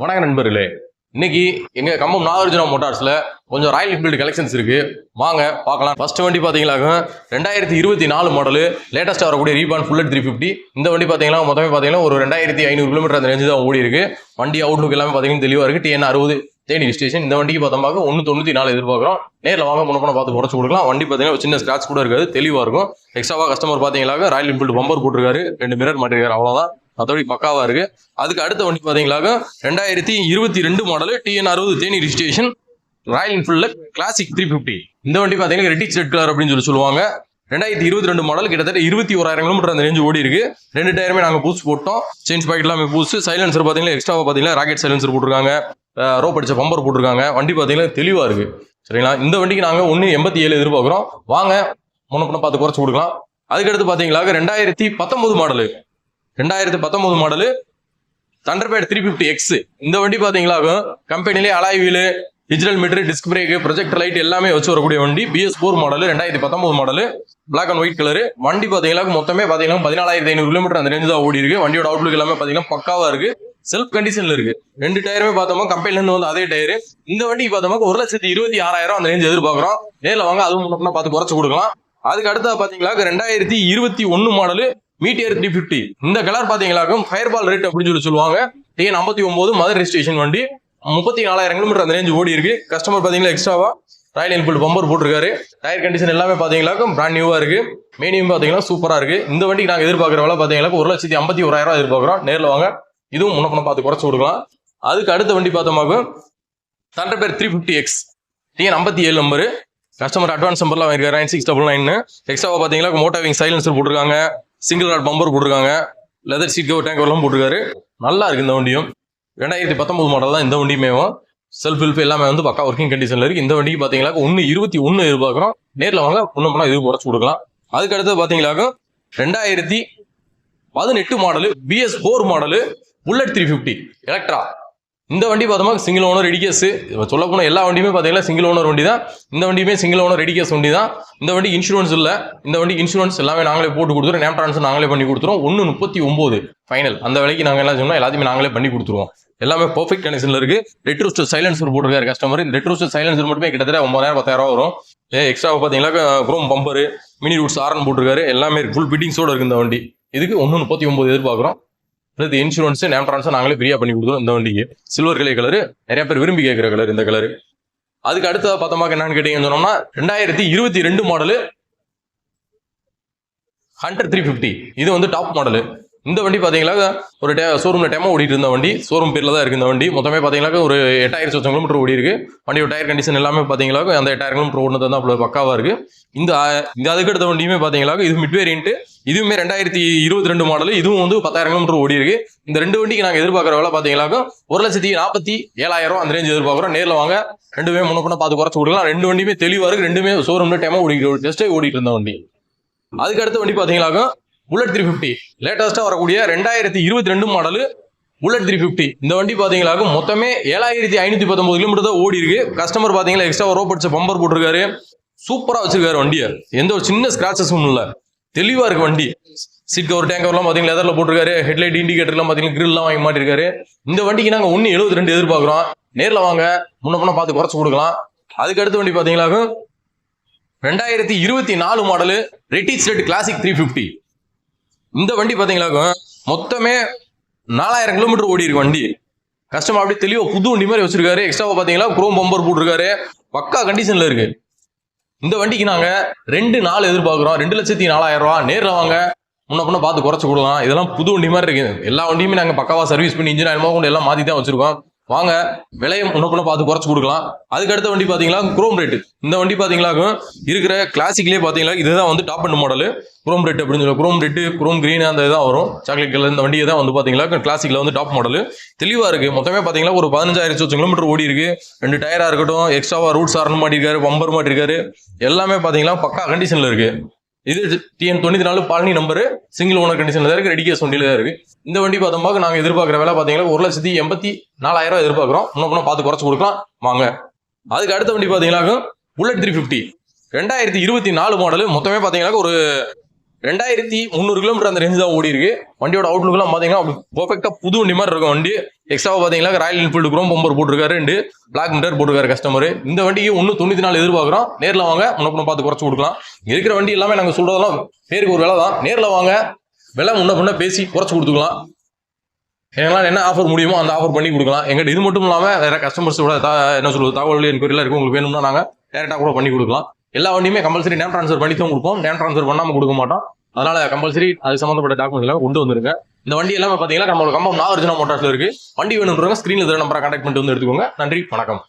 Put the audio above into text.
வணக்கம் நண்பர்களே. இன்னைக்கு எங்க கம்பம் நாகார்ஜுனா மோட்டார்ஸ்ல கொஞ்சம் ராயல் என்ஃபீல்டு கலெக்ஷன்ஸ் இருக்கு, வாங்க பார்க்கலாம். ஃபர்ஸ்ட் வண்டி பாத்தீங்கன்னா 2024 மாடல் லேட்டஸ்டா வரக்கூடிய ரீபான் புல்லட் 350. இந்த வண்டி பாத்தீங்கன்னா மொத்தமே பாத்தீங்கன்னா ஒரு 2500 கிலோமீட்டர் அந்த ரேஞ்சு தான் ஓடி இருக்கு. வண்டி அவுட்லுக் எல்லாமே பாத்தீங்கன்னா தெளிவா இருக்கு. TN60 Theni station. இந்த வண்டிக்கு பார்த்தோம்னா 194 எதிர்பார்க்குறோம். நேரில் வாங்க முன்ன பார்த்து குறைச்சு கொடுக்கலாம். வண்டி பார்த்தீங்கன்னா சின்ன ஸ்கிராச் கூட இருக்காது, தெளிவாக இருக்கும். எக்ஸ்ட்ராவாக கஸ்டமர் பார்த்தீங்கன்னா ராயல் என்ஃபீல்டு பம்பர் போட்டிருக்காரு, 2 மிரர் மாட்டிருக்காரு, அவ்வளோதான். அதோட பக்காவா இருக்கு. அதுக்கு அடுத்த வண்டி பாத்தீங்கன்னா 2022 model TN60 Theni registration Royal Enfield classic 350. இந்த வண்டி பாத்தீங்கன்னா ரெட்டிச் ரெட் கலர் அப்படின்னு சொல்லுவாங்க. 2022 மாடல் கிட்டத்தட்ட 21,000 கிலோமீட்டர் அந்த ரேஞ்சு ஓடி இருக்கு. 2 டயருமே நாங்கள் பூஸ்ட் போட்டோம். சேஞ்ச் பாக்கெட் எல்லாமே பூஸ்ட். சைலன்சர் பாத்தீங்கன்னா எக்ஸ்ட்ராவா பாத்தீங்கன்னா ராக்கெட் சைலன்சர் போட்டிருக்காங்க, ரோப் அடிச்ச பம்பர் போட்டிருக்காங்க. வண்டி பாத்தீங்கன்னா தெளிவா இருக்கு. சரிங்களா? இந்த வண்டிக்கு நாங்கள் 187 எதிர்பார்க்குறோம். வாங்க முன்ன பார்த்து குறைச்சு கொடுக்கலாம். அதுக்கடுத்து பாத்தீங்கன்னா 2019 மாடலு தண்டர்பேட் 350X. இந்த வண்டி பாத்தீங்களா கம்பெனிலே alloy wheel, digital meter, disc brake, projector light எல்லாமே வச்சு வரக்கூடிய வண்டி. BS4 model 2019 model, black and white colour. வண்டி பாத்தீங்கன்னா மொத்தமே பாத்தீங்கன்னா 14,500 கிலோமீட்டர் அந்த ரேஞ்சு தான் ஓடி இருக்கு. வண்டியோட அவுட்லுக் எல்லாமே பாத்தீங்கன்னா பக்காவா இருக்கு, செல்ஃப் கண்டிஷன்ல இருக்கு. 2 டயருமே பார்த்தோமா கம்பெனில இருந்து வந்து அதே டயரு. இந்த வண்டிக்கு பார்த்தோமா 1,26,000 அந்த ரேஞ்சு எதிர்பார்க்குறோம். நேரில் வாங்க அதுவும் முன்னா பார்த்து குறைச்சு கொடுக்கலாம். அதுக்கு அடுத்த பாத்தீங்களா 2021 மாடல் மீட்டியர் 350. இந்த கலர் பாத்தீங்களா ஃபயர்பால் ரேட் அப்படின்னு சொல்லுவாங்க. TN59 மதர் ரெஜிஸ்ட்ரேஷன் வண்டி. 34,000 கிலோமீட்டர் அந்த ரேஞ்சு ஓடி இருக்கு. கஸ்டமர் பாத்தீங்கன்னா எக்ஸ்ட்ராவா ராயல் என்ஃபீல்டு பம்பர் போட்டிருக்காரு. டயர் கண்டிஷன் எல்லாமே பாத்தீங்களா பிராண்ட் நியூவா இருக்கு. மெயினியும் பாத்தீங்கன்னா சூப்பரா இருக்கு. இந்த வண்டிக்கு நாங்க எதிர்பார்க்குற வேலை பாத்தீங்கன்னா 1,51,000 எதிர்பார்க்குறோம். நேரில் வாங்க இதுவும் முன்ன பார்த்து குறைச்சு கொடுக்கலாம். அதுக்கு அடுத்த வண்டி பார்த்தோமாக தண்டர்பேட் 350X TN57 number. Customer advance நம்பர்லாம் வாங்கிருக்காரு 9699. எக்ஸ்ட்ராவா பாத்தீங்கன்னா மோட்டாவிங் சைலன்சர் போட்டிருக்காங்க, சிங்கிள் ராட் பம்பர் போட்டிருக்காங்க, லெதர் சீட் கவர் டேங்க் எல்லாம் போட்டிருக்காரு. நல்லா இருக்கு. இந்த வண்டியும் 2019 மாடல் தான். இந்த வண்டியுமே செல்ஃப் ஹெல்ப் எல்லாமே வந்து பக்கா ஒர்க்கிங் கண்டிஷன்ல இருக்கு. இந்த வண்டிக்கு பாத்தீங்கன்னா 121 எதிர்பார்க்குறோம். நேரில் வாங்க இன்னும் இது குறைச்சு கொடுக்கலாம். அதுக்கு அடுத்து பாத்தீங்கன்னா 2018 model BS4 model bullet 350 Electra. இந்த வண்டி பார்த்தோமா சிங்கிள் ஓனர் ரெடி கேஸ். சொல்ல போன எல்லா வண்டியுமே பார்த்தீங்கன்னா சிங்கிள் ஓனர் வண்டி தான். இந்த வண்டியுமே சிங்கிள் ஓனர் ரெடி கேஸ் வண்டி தான். இந்த வண்டி இன்சூரன்ஸ் இல்லை. இந்த வண்டி இன்சூரன்ஸ் எல்லாமே நாங்களே போட்டு கொடுத்துருவோம். நேம் ட்ரான்ஸ்ஃபர் நாங்களே பண்ணி கொடுத்துருவோம். 139 ஃபைனல். அந்த விலைக்கு நாங்கள் என்ன சொன்னோம் எல்லாத்தையுமே நாங்களே பண்ணி கொடுத்துருவோம். எல்லாமே பர்ஃபெக்ட் கண்டிஷன்ல இருக்கு. ரெட்ரோஸ்டர் சைலன்சர் போட்டிருக்காரு கஸ்டமர். இந்த ரெட்ரோஸ்டர் சைலன்சர் மட்டுமே கிட்டத்தட்ட 9,000 10,000 வரும். எக்ஸ்ட்ரா பார்த்தீங்கன்னா chrome bumper, mini roots horn போட்டிருக்காரு. எல்லாமே ஃபுல் ஃபிட்டிங்ஸோட இருக்கு இந்த வண்டி. இதுக்கு 139 எதிர்பார்க்குறோம். அடுத்து இன்சூரன்ஸ் நேம் ட்ரான்ஸ்ஃபர் நாங்களே ஃப்ரீயா பண்ணி கொடுத்தோம். இந்த வண்டிக்கு சில்வர் கலர் நிறைய பேர் விரும்பி கேட்கிற கலர் இந்த கலர். அதுக்கு அடுத்த பார்த்தோமா என்னன்னு கேட்டீங்கன்னு சொன்னோம்னா 2022 மாடலு ஹண்டர் 350. இது வந்து டாப் மாடலு. இந்த வண்டி பாத்தீங்கன்னா ஒரு ஷோரூம்ல டெமோ ஓடிட்டு இருந்த வண்டி, ஷோரூம் பேர்ல தான் இருக்கு. இந்த வண்டி மொத்தமே பாத்தீங்கன்னா ஒரு 8,000 கிலோமீட்டர் ஓடி இருக்கு. வண்டியோட டயர் கண்டிஷன் எல்லாமே பாத்தீங்கன்னா அந்த 8,000 கிலோமீட்டர் ஓடுனது தான் பக்காவா இருக்கு. இந்த அதுக்கு அடுத்த வண்டியுமே பாத்தீங்கன்னா இது மிட் வேரியன்ட். இதுவுமே 2022 மாடல். இதுவும் வந்து 10,000 கிலோமீட்டர் ஓடி இருக்கு. இந்த 2 வண்டிக்கு நாங்க எதிர்பார்க்குற வேலை பாத்தீங்கன்னா 1,47,000 அந்த ரேஞ்ச் எதிர்பார்க்குறோம். நேரில் வாங்க ரெண்டுமே முன்ன பார்த்து குறைச்சு கொடுக்கலாம். 2 வண்டியுமே தெளிவா இருக்கு. ரெண்டுமே ஷோரூம்ல டெமோ டெஸ்டே ஓடிட்டு இருந்த வண்டி. அதுக்கு அடுத்த வண்டி பாத்தீங்கன்னா புல்லட் 350 லேட்டஸ்டா வரக்கூடிய 2022 மாடல் புல்லட் 350. இந்த வண்டி பாத்தீங்கன்னா மொத்தமே 7,519 கிலோமீட்டர் தான் ஓடி இருக்கு. கஸ்டமர் பாத்தீங்கன்னா எக்ஸ்ட்ரா ரோப் அடிச்ச பம்பர் போட்டிருக்காரு. சூப்பரா வச்சிருக்காரு வண்டியை. எந்த ஒரு சின்ன ஸ்கிராச்சஸும் இல்ல, தெளிவா இருக்கு வண்டி. சீட் கவர் டேங்க் கவர்லாம் பாத்தீங்கன்னா லெதர்ல போட்டிருக்காரு. ஹெட்லைட் இண்டிகேட்டர் எல்லாம் பாத்தீங்கன்னா கிரில் எல்லாம் வாங்கி மாட்டிருக்காரு. இந்த வண்டிக்கு நாங்க 172 எதிர்பார்க்குறோம். நேரில் வாங்க முன்ன பார்த்து குறைச்சு கொடுக்கலாம். அதுக்கு அடுத்த வண்டி பாத்தீங்கன்னா 2024 மாடல் ரெட்டிச் ரெட் கிளாசிக் 350. இந்த வண்டி பாத்தீங்கன்னா மொத்தமே 4,000 கிலோமீட்டர் ஓடி இருக்கு வண்டி. கஸ்டமர் அப்படியே தெளிவா புது வண்டி மாதிரி வச்சிருக்காரு. எக்ஸ்ட்ராவா பாத்தீங்கன்னா குரோம் பம்பர் போட்டிருக்காரு. பக்கா கண்டிஷன்ல இருக்கு. இந்த வண்டிக்கு நாங்க 2,4 எதிர்பார்க்குறோம். 2,04,000. நேரில் வாங்க முன்ன பார்த்து குறைச்சு கொடுக்கலாம். இதெல்லாம் புது வண்டி மாதிரி இருக்கு. எல்லா வண்டியுமே நாங்க பக்காவா சர்வீஸ் பண்ணி இன்ஜின் ஆயிரமா கொண்டு எல்லாம் மாத்தி தான் வச்சிருக்கோம். வாங்க விலையை முன்ன பார்த்து குறைச்சு கொடுக்கலாம். அதுக்கு அடுத்த வண்டி பாத்தீங்கன்னா குரோம் ரேட். இந்த வண்டி பாத்தீங்கன்னா இருக்கிற கிளாசிக்லயே பாத்தீங்கன்னா இதுதான் வந்து top and model. Chrome red அப்படின்னு சொல்லுவாங்க. குரோம் ரெட், குரோம் கிரீன் அந்த இதான் வரும். Chocolate colour. இந்த வண்டியை தான் வந்து பாத்தீங்கன்னா கிளாசிக்ல வந்து டாப் மாடல். தெளிவா இருக்கு. மொத்தமே பாத்தீங்கன்னா ஒரு 15,000 கிலோமீட்டர் ஓடி இருக்கு. 2 டயரா இருக்கட்டும், எக்ஸ்ட்ராவா ரூட்ஸ் ஆரன் மாட்டிருக்காரு, பம்பர் மாட்டிருக்காரு. எல்லாமே பாத்தீங்கன்னா பக்கா கண்டிஷன்ல இருக்கு. இது TN94 பாலனி நம்பரு. சிங்கிள் ஓனர் கண்டிஷன்ல தான் இருக்கு. ரெடி கேஸ் வண்டியில தான் இருக்கு. இந்த வண்டி பார்த்தோம்னா நாங்க எதிர்பார்க்குற வேலை பாத்தீங்கன்னா 1,84,000 எதிர்பார்க்குறோம். இன்னும் பார்த்து குறைச்சு கொடுக்கலாம். வாங்க. அதுக்கு அடுத்த வண்டி பாத்தீங்கன்னா புல்லட் 350 2024 மாடல். மொத்தமே பாத்தீங்கன்னா ஒரு 2,300 கிலோமீட்டர் அந்த ரேஞ்சு தான் ஓடி இருக்கு. வண்டியோட அவுட்லுக் எல்லாம் பாத்தீங்கன்னா பெர்ஃபெக்ட்டா புது வண்டி மாதிரி இருக்கும் வண்டி. எக்ஸ்ட்ரா பாத்தீங்கன்னா ராயல் என்ஃபீல்டு குரோம் பம்பர் போட்டிருக்காரு, 2 பிளாக் மிரர் போட்டிருக்காரு கஸ்டமர். இந்த வண்டிக்கு 194 எதிர்பார்க்குறோம். நேரில் வாங்க, முன்ன பார்த்து குறைச்சு கொடுக்கலாம். இருக்கிற வண்டி எல்லாமே நாங்கள் சொல்றதெல்லாம் பேருக்கு ஒரு விலை தான். நேரில் வாங்க, விலை முன்ன பேசி குறைச்சு கொடுத்துக்கலாம். எங்களால் என்ன ஆஃபர் முடியுமோ அந்த ஆஃபர் பண்ணி கொடுக்கலாம். எங்கிட்ட இது மட்டும் இல்லாமல் வேற கஸ்டமர்ஸோட என்ன சொல்றது தகவல் என்கொயரிலாம் இருக்கு. உங்களுக்கு வேணும்னா நாங்கள் டேரெக்டாக கூட பண்ணி கொடுக்கலாம். எல்லா வண்டியுமே கம்பல்சரி நேம் ட்ரான்ஸ்ஃபர் பண்ணி தான் கொடுப்போம். நேம் ட்ரான்ஸ்ஃபர் பண்ணாமல் கொடுக்க மாட்டோம். அதனால கம்பல்சரி அது சம்மந்தப்பட்ட டாக்குமெண்ட்ஸ் எல்லாம் கொண்டு வந்துருங்க. இந்த வண்டி எல்லாமே பார்த்தீங்கன்னா நம்மளோட கம்பம் நாகார்ஜுனா மோட்டார்ஸ்ல இருக்கு. வண்டி வேணும்ன்றவங்க ஸ்க்ரீனில் நம்பரை கான்டாக்ட் பண்ணிட்டு வந்து எடுத்துக்கோங்க. நன்றி, வணக்கம்.